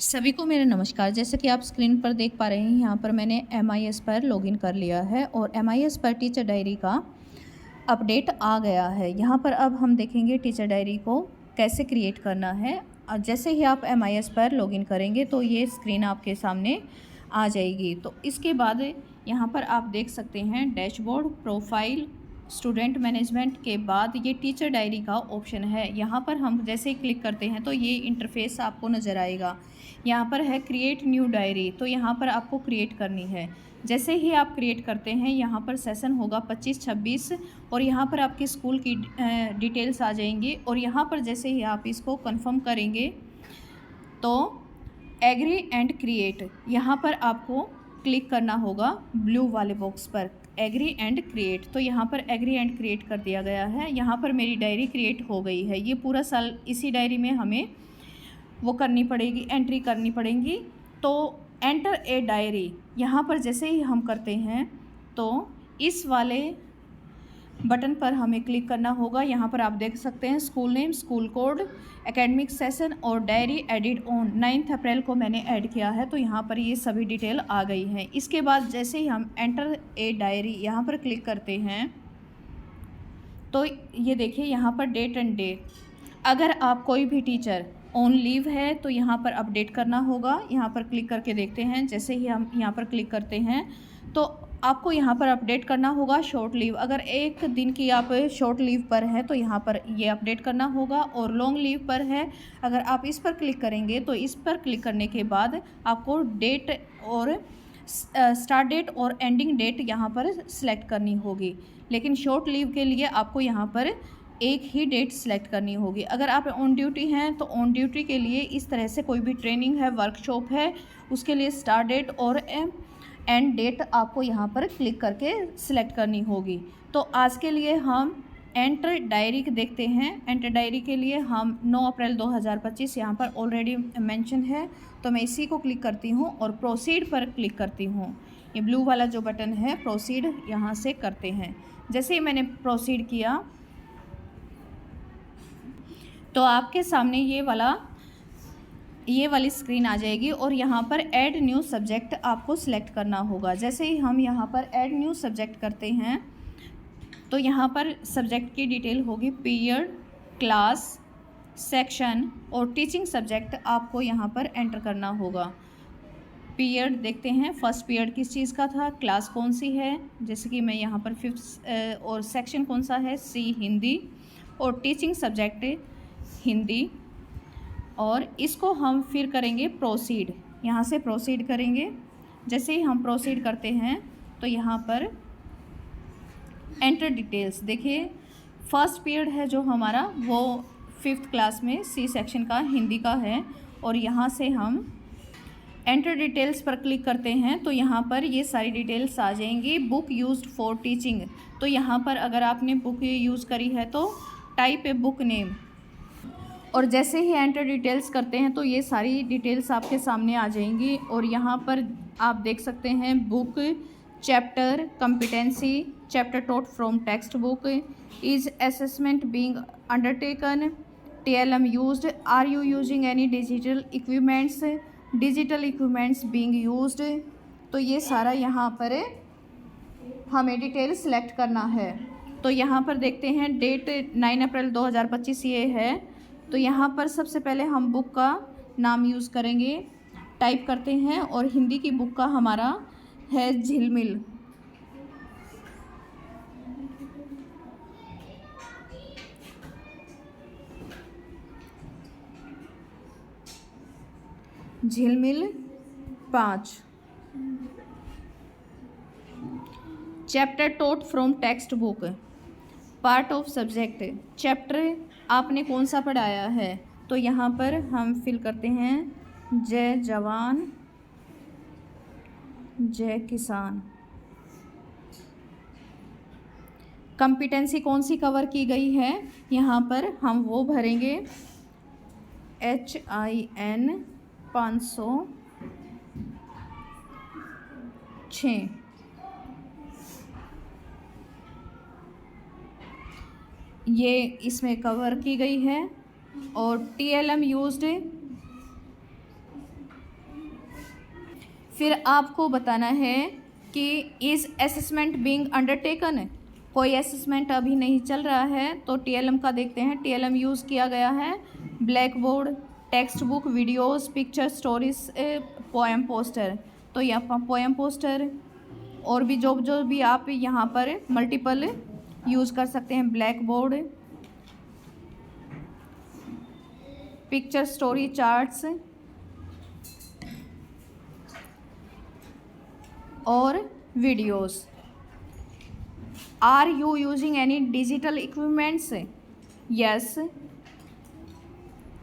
सभी को मेरा नमस्कार। जैसे कि आप स्क्रीन पर देख पा रहे हैं, यहाँ पर मैंने MIS पर लॉगिन कर लिया है और MIS पर टीचर डायरी का अपडेट आ गया है। यहाँ पर अब हम देखेंगे टीचर डायरी को कैसे क्रिएट करना है। जैसे ही आप MIS पर लॉगिन करेंगे तो ये स्क्रीन आपके सामने आ जाएगी। तो इसके बाद यहाँ पर आप देख सकते हैं डैशबोर्ड, प्रोफाइल, स्टूडेंट मैनेजमेंट के बाद ये टीचर डायरी का ऑप्शन है। यहाँ पर हम जैसे ही क्लिक करते हैं तो ये इंटरफेस आपको नज़र आएगा। यहाँ पर है क्रिएट न्यू डायरी, तो यहाँ पर आपको क्रिएट करनी है। जैसे ही आप क्रिएट करते हैं यहाँ पर सेशन होगा 25-26 और यहाँ पर आपके स्कूल की डिटेल्स आ जाएंगी और यहाँ पर जैसे ही आप इसको कंफर्म करेंगे तो एग्री एंड क्रिएट यहाँ पर आपको क्लिक करना होगा ब्लू वाले बॉक्स पर, एग्री एंड क्रिएट। तो यहाँ पर एग्री एंड क्रिएट कर दिया गया है। यहाँ पर मेरी डायरी क्रिएट हो गई है। ये पूरा साल इसी डायरी में हमें वो करनी पड़ेगी, एंट्री करनी पड़ेगी। तो एंटर ए डायरी यहाँ पर जैसे ही हम करते हैं तो इस वाले बटन पर हमें क्लिक करना होगा। यहाँ पर आप देख सकते हैं school name, school code, academic session और डायरी एडिट ऑन 9 अप्रैल को मैंने ऐड किया है। तो यहाँ पर ये सभी डिटेल आ गई हैं। इसके बाद जैसे ही हम एंटर ए डायरी यहाँ पर क्लिक करते हैं तो ये देखिए यहाँ पर डेट एंड डेट। अगर आप कोई भी टीचर ऑन लीव है तो यहाँ पर अपडेट करना होगा। यहाँ पर क्लिक करके देखते हैं। जैसे ही हम यहाँ पर क्लिक करते हैं तो आपको यहाँ पर अपडेट करना होगा शॉर्ट लीव। अगर एक दिन की आप शॉर्ट लीव पर है तो यहाँ पर ये अपडेट करना होगा और लॉन्ग लीव पर है अगर आप इस पर क्लिक करेंगे तो इस पर क्लिक करने के बाद आपको डेट और स्टार्ट डेट और एंडिंग डेट यहाँ पर सिलेक्ट करनी होगी। लेकिन शॉर्ट लीव के लिए आपको यहाँ पर एक ही डेट सेलेक्ट करनी होगी। अगर आप ऑन ड्यूटी हैं तो ऑन ड्यूटी के लिए इस तरह से कोई भी ट्रेनिंग है, वर्कशॉप है, उसके लिए स्टार्ट डेट और एंड डेट आपको यहाँ पर क्लिक करके सिलेक्ट करनी होगी। तो आज के लिए हम एंटर डायरी देखते हैं। एंटर डायरी के लिए हम 9 अप्रैल 2025 यहाँ पर ऑलरेडी मेंशन है तो मैं इसी को क्लिक करती हूँ और प्रोसीड पर क्लिक करती हूँ। ये ब्लू वाला जो बटन है प्रोसीड, यहाँ से करते हैं। जैसे ही मैंने प्रोसीड किया तो आपके सामने ये वाली स्क्रीन आ जाएगी और यहाँ पर ऐड न्यू सब्जेक्ट आपको सिलेक्ट करना होगा। जैसे ही हम यहाँ पर ऐड न्यू सब्जेक्ट करते हैं तो यहाँ पर सब्जेक्ट की डिटेल होगी, पीरियड, क्लास, सेक्शन और टीचिंग सब्जेक्ट आपको यहाँ पर एंटर करना होगा। पीरियड देखते हैं, फर्स्ट पीरियड किस चीज़ का था, क्लास कौन सी है, जैसे कि मैं यहाँ पर 5th और सेक्शन कौन सा है, सी हिंदी, और टीचिंग सब्जेक्ट हिंदी। और इसको हम फिर करेंगे प्रोसीड, यहाँ से प्रोसीड करेंगे। जैसे ही हम प्रोसीड करते हैं तो यहाँ पर एंटर डिटेल्स देखिए, फर्स्ट पीरियड है जो हमारा वो 5th क्लास में सी सेक्शन का हिंदी का है और यहाँ से हम एंटर डिटेल्स पर क्लिक करते हैं तो यहाँ पर ये सारी डिटेल्स आ जाएंगी। बुक यूज्ड फॉर टीचिंग, तो यहाँ पर अगर आपने बुक यूज़ करी है तो टाइप ए बुक नेम, और जैसे ही एंटर डिटेल्स करते हैं तो ये सारी डिटेल्स आपके सामने आ जाएंगी। और यहाँ पर आप देख सकते हैं book, chapter, competency, chapter taught from text book, is assessment being undertaken, TLM used, are you using any digital equipments, digital equipments being used. तो ये सारा यहाँ पर हमें डिटेल सेलेक्ट करना है। तो यहाँ पर देखते हैं डेट 9 अप्रैल 2025 ये है। तो यहाँ पर सबसे पहले हम बुक का नाम यूज़ करेंगे, टाइप करते हैं और हिंदी की बुक का हमारा है झिलमिल। झिलमिल 5, chapter taught from text book, part of subject, chapter आपने कौन सा पढ़ाया है। तो यहाँ पर हम फिल करते हैं जय जवान जय किसान। कॉम्पिटेंसी कौन सी कवर की गई है यहाँ पर हम वो भरेंगे, HIN 506। ये इसमें कवर की गई है। और TLM यूज्ड फिर आपको बताना है कि इज़ असेसमेंट बीइंग अंडरटेकन, कोई असेसमेंट अभी नहीं चल रहा है। तो TLM का देखते हैं। TLM यूज़ किया गया है black board, text book, videos, picture, stories, poem, poster. तो यहाँ पोएम, पोस्टर और भी जो जो भी आप यहाँ पर मल्टीपल यूज़ कर सकते हैं। Blackboard, picture, story, charts और videos. Are you using any digital equipments? Yes.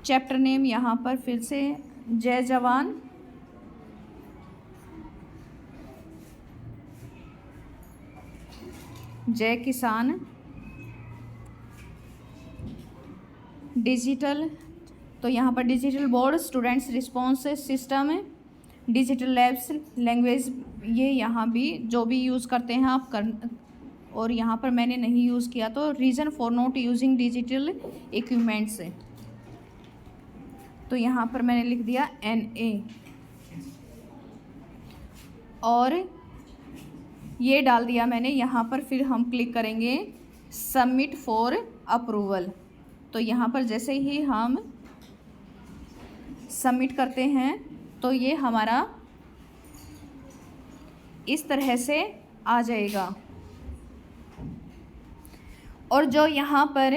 Chapter name यहाँ पर फिर से जय जवान, जय किसान, डिजिटल। तो यहाँ पर digital board, students response system, digital labs, language, ये यहाँ भी जो भी यूज़ करते हैं आप कर। और यहाँ पर मैंने नहीं यूज़ किया तो reason for not using digital equipments, तो यहाँ पर मैंने लिख दिया NA। और ये डाल दिया मैंने यहाँ पर। फिर हम क्लिक करेंगे सबमिट फॉर अप्रूवल। तो यहाँ पर जैसे ही हम सबमिट करते हैं तो ये हमारा इस तरह से आ जाएगा। और जो यहाँ पर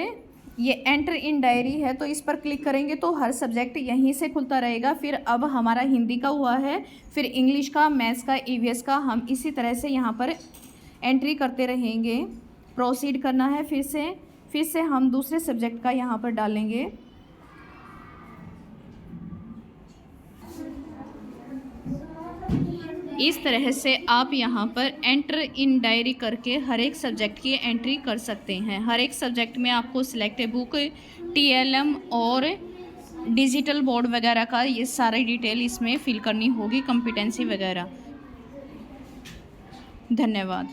ये एंटर इन डायरी है तो इस पर क्लिक करेंगे तो हर सब्जेक्ट यहीं से खुलता रहेगा। फिर अब हमारा हिंदी का हुआ है, फिर इंग्लिश का, मैथ्स का, EVS का, हम इसी तरह से यहाँ पर एंट्री करते रहेंगे। प्रोसीड करना है। फिर से हम दूसरे सब्जेक्ट का यहाँ पर डालेंगे। इस तरह से आप यहाँ पर एंटर इन डायरी करके हर एक सब्जेक्ट की एंट्री कर सकते हैं। हर एक सब्जेक्ट में आपको सिलेक्ट बुक, TLM और डिजिटल बोर्ड वगैरह का ये सारी डिटेल इसमें फिल करनी होगी, कॉम्पिटेंसी वगैरह। धन्यवाद।